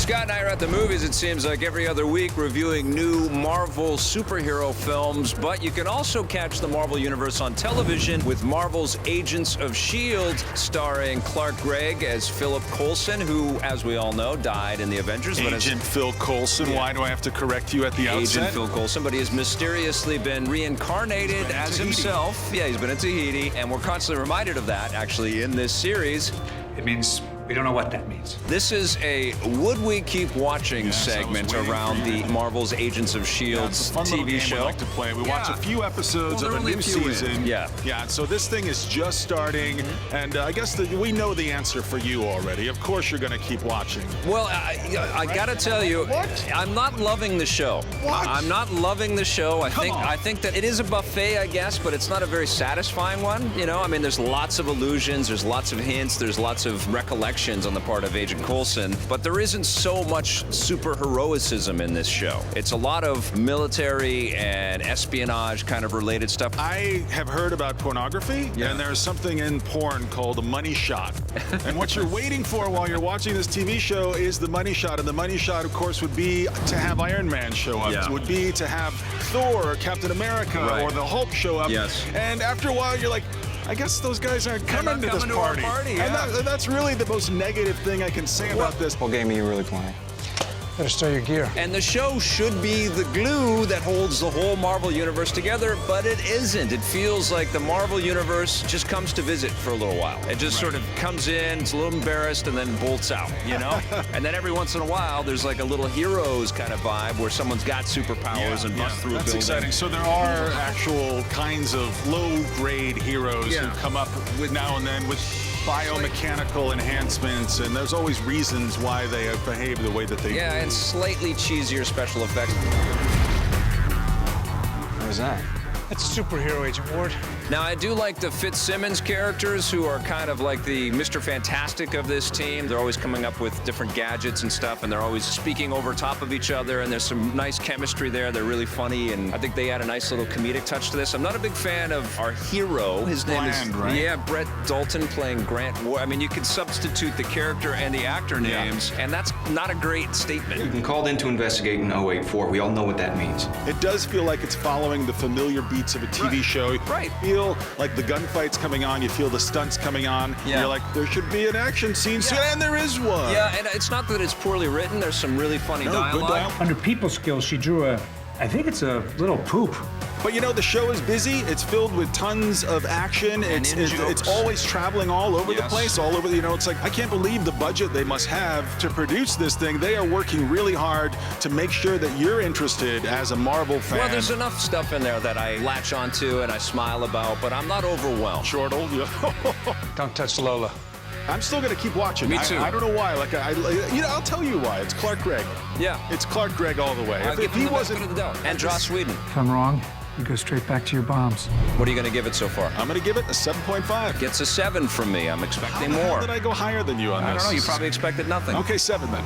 Scott and I are at the movies, it seems like, every other week reviewing new Marvel superhero films, but you can also catch the Marvel Universe on television with Marvel's Agents of S.H.I.E.L.D., starring Clark Gregg as Philip Coulson, who, as we all know, died in the Avengers. Agent Phil Coulson. Yeah. Why do I have to correct you at the outset? Agent Phil Coulson, but he has mysteriously been reincarnated as himself. Yeah, he's been in Tahiti, and we're constantly reminded of that, actually, in this series. It means we don't know what that means. This is a Would We Keep Watching segment around the Marvel's Agents of S.H.I.E.L.D. TV show. We like to play. We watch a few episodes of a new season. Yeah. So this thing is just starting, and I guess we know the answer for you already. Of course you're going to keep watching. Well, I got to tell you, I'm not loving the show. What? I'm not loving the show. I think that it is a buffet, I guess, but it's not a very satisfying one. You know, I mean, there's lots of allusions, there's lots of hints, there's lots of recollections on the part of Agent Coulson, but there isn't so much super heroicism in this show. It's a lot of military and espionage kind of related stuff. I have heard about pornography, and there's something in porn called a money shot. And what you're waiting for while you're watching this TV show is the money shot, and the money shot, of course, would be to have Iron Man show up. It would be to have Thor or Captain America or the Hulk show up. And after a while, you're like, I guess those guys aren't coming to this party. And that's really the most negative thing I can say about this. What game are you really playing? Better stow your gear. And the show should be the glue that holds the whole Marvel Universe together, but it isn't. It feels like the Marvel Universe just comes to visit for a little while. It just sort of comes in, it's a little embarrassed, and then bolts out, you know? And then every once in a while, there's like a little heroes kind of vibe where someone's got superpowers and bust through a building. That's exciting. So there are actual kinds of low-grade heroes who come up with now and then with biomechanical enhancements, and there's always reasons why they have behaved the way that they do. Yeah, and slightly cheesier special effects. What was that? That's a superhero, Agent Ward. Now, I do like the Fitzsimmons characters, who are kind of like the Mr. Fantastic of this team. They're always coming up with different gadgets and stuff, and they're always speaking over top of each other, and there's some nice chemistry there. They're really funny, and I think they add a nice little comedic touch to this. I'm not a big fan of our hero. His name is Brett Dalton, playing Grant Ward. I mean, you could substitute the character and the actor names, and that's not a great statement. You've been called in to investigate an 084. We all know what that means. It does feel like it's following the familiar beats of a TV show. You feel like the gunfight's coming on, you feel the stunts coming on. You're like, there should be an action scene soon, and there is one. Yeah, and it's not that it's poorly written. There's some really funny dialogue. Under people skills, she drew I think it's a little poop. But you know, the show is busy. It's filled with tons of action. It's always traveling all over the place, all over. You know, it's like, I can't believe the budget they must have to produce this thing. They are working really hard to make sure that you're interested as a Marvel fan. Well, there's enough stuff in there that I latch onto and I smile about, but I'm not overwhelmed. Chortle, Don't touch Lola. I'm still going to keep watching. Me too. I don't know why. Like, I'll tell you why. It's Clark Gregg. Yeah. It's Clark Gregg all the way. If he wasn't, and Joss Whedon. If I'm wrong, you go straight back to your bombs. What are you going to give it so far? I'm going to give it a 7.5. Gets a 7 from me. I'm expecting more. How did I go higher than you on this? I don't know. You probably expected nothing. Okay, 7 then.